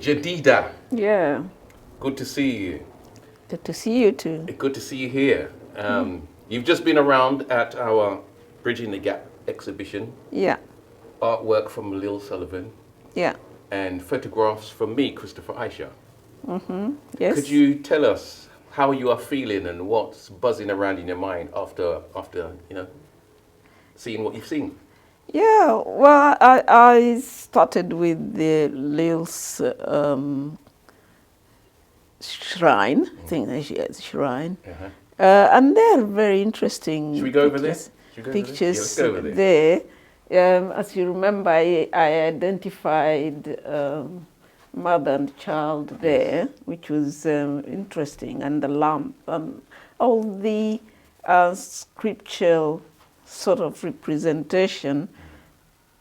Jedidah, Yeah, good to see you. good to see you too. Good to see you here. You've just been around at our Bridging the Gap exhibition, Yeah, artwork from Lil Sullivan, yeah. and photographs from me, Christopher Aisha. Yes. Could you tell us how you are feeling and what's buzzing around in your mind after seeing what you've seen? Yeah, well, I started with the Lil's shrine, I think that she has shrine. Uh-huh. And they're very interesting Should we go over there? pictures. Should we go over there? Yeah, Pictures let's go over there. there. As you remember, I identified mother and child there, which was interesting, and the lamp, and all the scriptural sort of representation,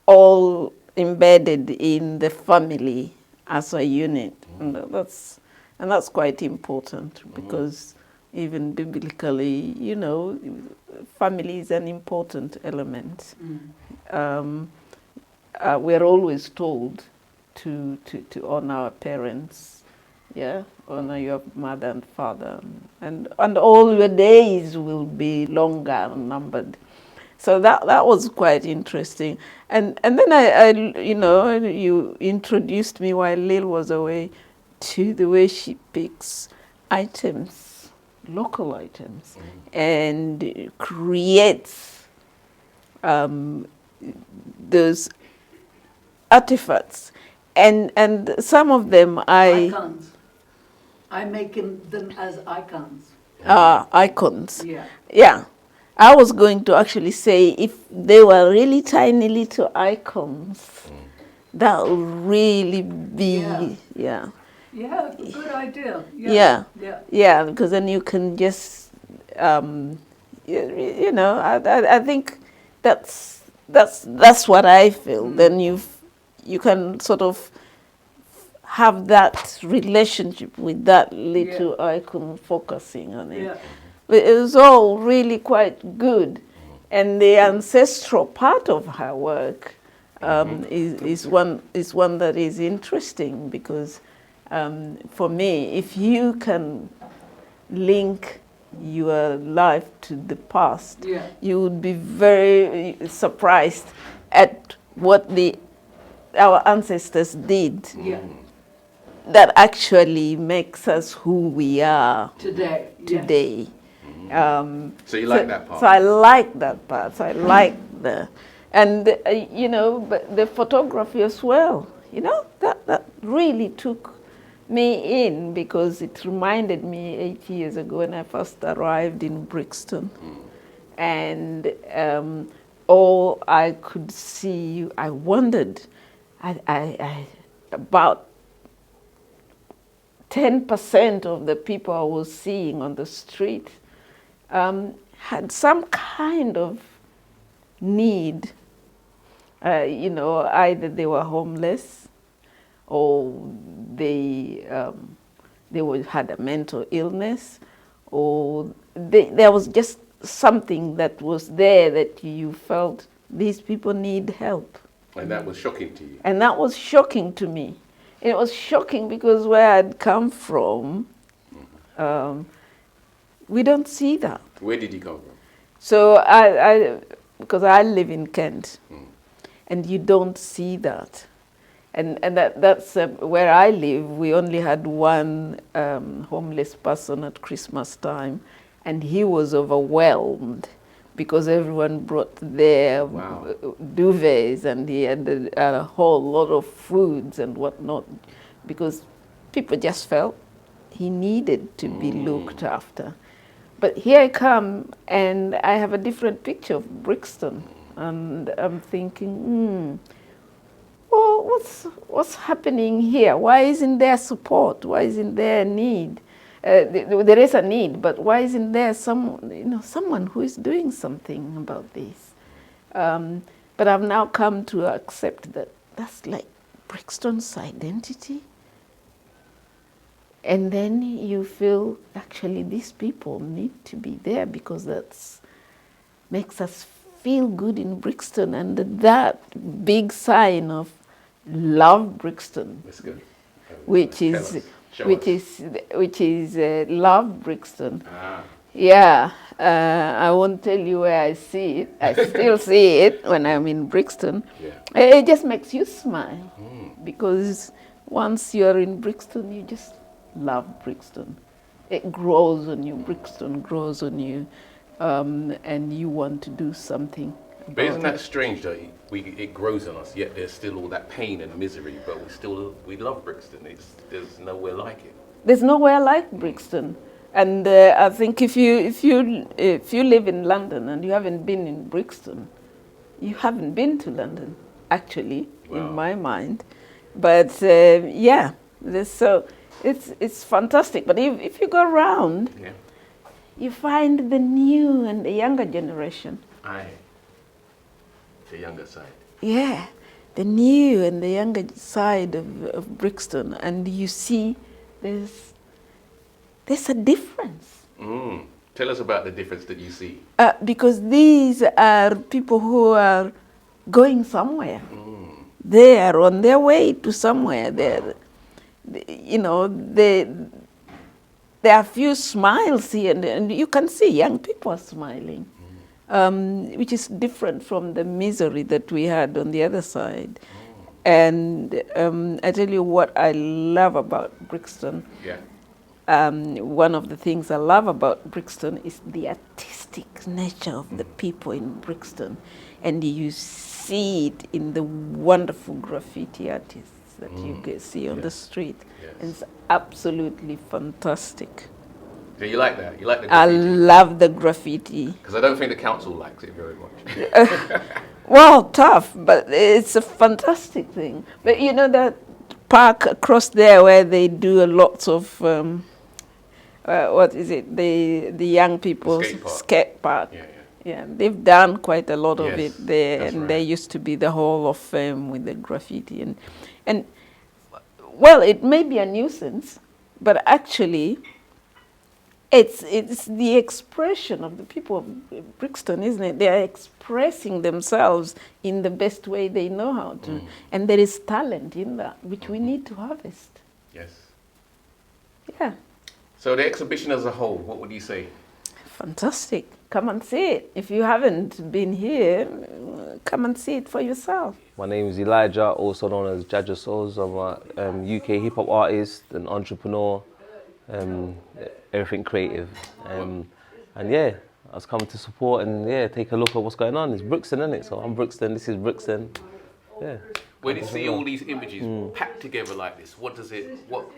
all embedded in the family as a unit, and that's quite important because even biblically, family is an important element. We're always told to honor our parents, honor your mother and father, and all your days will be longer numbered. So that was quite interesting, and then I you introduced me while Lil was away to the way she picks items, local items, and creates those artifacts, and some of them Icons. I'm making them as icons. icons. Yeah. Yeah. I was going to actually say if they were really tiny little icons, that would really be, Yeah, good idea. Yeah, because then you can just, I think that's what I feel. Then you can sort of have that relationship with that little icon, focusing on it. Yeah. But it was all really quite good, and the ancestral part of her work is one that is interesting because for me, if you can link your life to the past, you would be very surprised at what our ancestors did. Yeah. That actually makes us who we are Today. So you like that part? So I like that part. So I like and but the photography as well. That really took me in because it reminded me 8 years ago when I first arrived in Brixton, and all I could see, I wondered, I about 10% of the people I was seeing on the street had some kind of need. Either they were homeless, or they had a mental illness, or there was just something that was there that you felt these people need help. And that was shocking to you? And that was shocking to me. It was shocking because where I'd come from, we don't see that. Where did you come from? So because I live in Kent, and you don't see that. And that's where I live. We only had one homeless person at Christmas time, and he was overwhelmed because everyone brought their duvets, and he had a whole lot of foods and whatnot, because people just felt he needed to be looked after. But here I come, and I have a different picture of Brixton, and I'm thinking, well, what's happening here? Why isn't there support? Why isn't there a need? There is a need, but why isn't there someone who is doing something about this? But I've now come to accept that that's like Brixton's identity. And then you feel, actually, these people need to be there because that makes us feel good in Brixton. And that big sign of love Brixton. That's good. which Tell is us. Show which us. is Love Brixton. Ah, Yeah, I won't tell you where I see it. I still see it when I'm in Brixton. yeah. It just makes you smile because once you're in Brixton, you just love Brixton. It grows on you. Brixton grows on you, and you want to do something. But isn't about that it. strange that it grows on us, yet there's still all that pain and misery, but we love Brixton. There's nowhere like it. There's nowhere like Brixton, and I think if you live in London and you haven't been in Brixton, you haven't been to London, actually, Wow. in my mind. But yeah, so it's fantastic. But if you go around, Yeah. you find the new and the younger generation. Aye. The younger side. Yeah, the new and the younger side of Brixton, and you see there's a difference. Tell us about the difference that you see. Because these are people who are going somewhere. They are on their way to somewhere. There are a few smiles here, and you can see young people are smiling, which is different from the misery that we had on the other side. And I tell you what I love about Brixton. Yeah. One of the things I love about Brixton is the artistic nature of the people in Brixton. And you see it in the wonderful graffiti artists that you can see on the street. Yes. And it's absolutely fantastic. So you like that? You like the I graffiti? love the graffiti. Because I don't think the council likes it very much. Well, tough, but it's a fantastic thing. But you know that park across there where they do a lot of what is it? The young people's skate park. Yeah, yeah. Yeah, they've done quite a lot of Yes, it there, that's and right. there used to be the Hall of Fame with the graffiti, and well, it may be a nuisance, but actually, it's the expression of the people of Brixton, isn't it? They are expressing themselves in the best way they know how to, and there is talent in that which we need to harvest. Yes. Yeah, So the exhibition as a whole, what would you say? fantastic. Come and see it. If you haven't been here, come and see it for yourself. My name is Elijah, also known as JahJah Souls. I'm a UK hip-hop artist, an entrepreneur, everything creative. And yeah, I was coming to support and yeah, take a look at what's going on. It's Brixton, isn't it? So I'm Brixton, this is Brixton. Yeah. When you see all these images packed together like this, what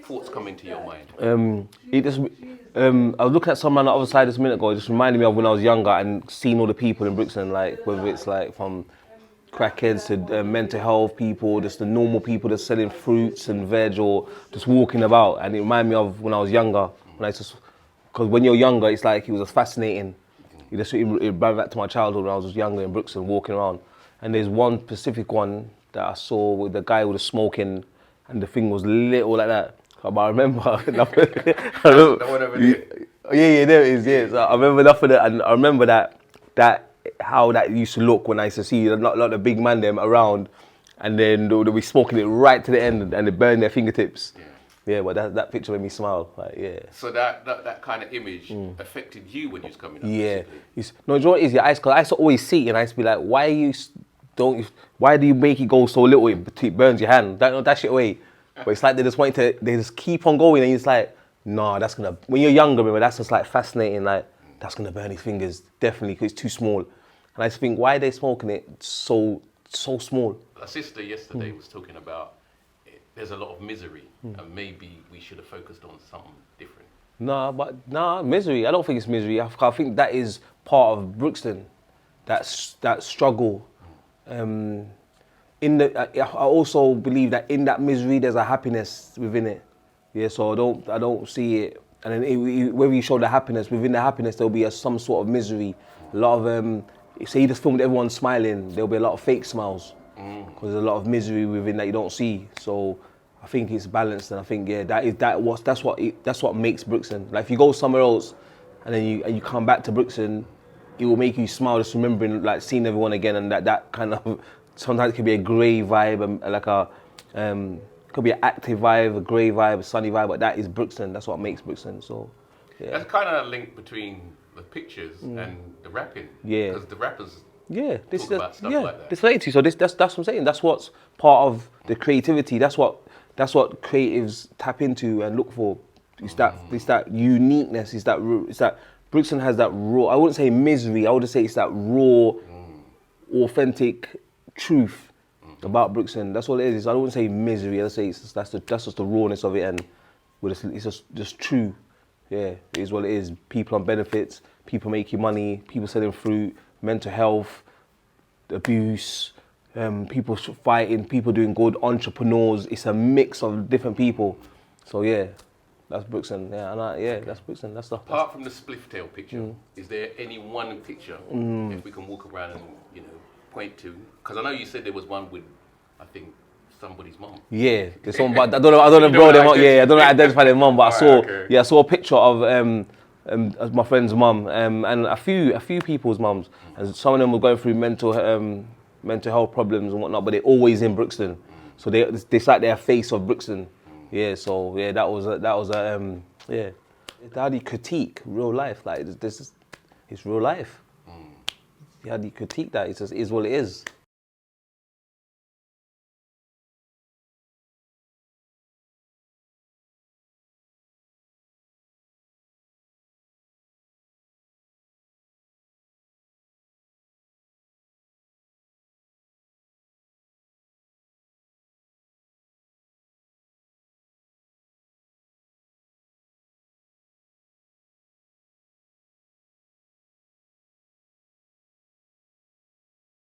thoughts come into your mind? I was looking at someone on the other side just a minute ago. It just reminded me of when I was younger and seeing all the people in Brixton, like whether it's like from crackheads to mental health people, just the normal people that's selling fruits and veg or just walking about. And it reminded me of when I was younger. Because when you're younger, it's like it was fascinating. It brought back to my childhood when I was younger in Brixton, walking around. And there's one specific one that I saw with the guy with the smoking, and the thing was little like that. But I remember, That one over there. yeah, there it is. Yeah, so I remember enough of that, and I remember that how that used to look when I used to see not like the big man them around, and then they'll be smoking it right to the end, and they burn their fingertips. Yeah, but that picture made me smile. Like, yeah. So that kind of image affected you when you was coming up. Yeah. basically? No, you know what it is? Yeah, cause I used to always see it, and I used to be like, why do you make it go so little? It burns your hand. Don't dash it away. But it's like they just keep on going, and it's like, nah, when you're younger, remember, that's just like fascinating, like, that's gonna burn his fingers, definitely, because it's too small. And I just think, why are they smoking it so small? A sister yesterday was talking about there's a lot of misery, and maybe we should have focused on something different. Nah, misery. I don't think it's misery. I think that is part of Brixton, that struggle. I also believe that in that misery there's a happiness within it. Yeah, so I don't see it. And then whether you show the happiness, within the happiness there'll be some sort of misery. A lot of say you just filmed everyone smiling, there'll be a lot of fake smiles because there's a lot of misery within that you don't see. So I think it's balanced, and I think that's what makes Brixton. Like if you go somewhere else and then you come back to Brixton, it will make you smile just remembering, like, seeing everyone again, and that kind of sometimes it can be a grey vibe and like a could be an active vibe, a grey vibe, a sunny vibe, but that is Brixton. That's what makes Brixton. So, yeah. That's kind of a link between the pictures and the rapping. Yeah. Because the rappers Yeah, talk about stuff like that. This related to you. So that's what I'm saying. That's what's part of the creativity. That's what creatives tap into and look for. It's that uniqueness. It's that Brixton has that raw. I wouldn't say misery. I would just say it's that raw, authentic truth about Brixton. That's what it is. I wouldn't say misery. I'd say that's just the rawness of it, and it's just true. Yeah, it is what it is. People on benefits, people making money, people selling fruit, mental health, abuse, people fighting, people doing good, entrepreneurs. It's a mix of different people. So yeah, that's Brixton. Yeah, that's Brixton. That's the. Apart from the spliff tail picture, is there any one picture if we can walk around and point to? Because I know you said there was one with, I think, somebody's mum. Yeah, there's one, but I don't know, bro. I don't identify their mum, but I saw a picture of my friend's mum and a few people's mums, and some of them were going through mental health problems and whatnot, but they're always in Brixton, so it's like their face of Brixton. Yeah, so yeah, that was yeah. How do you critique real life? Like it's real life. How do you critique that? It just is what it is.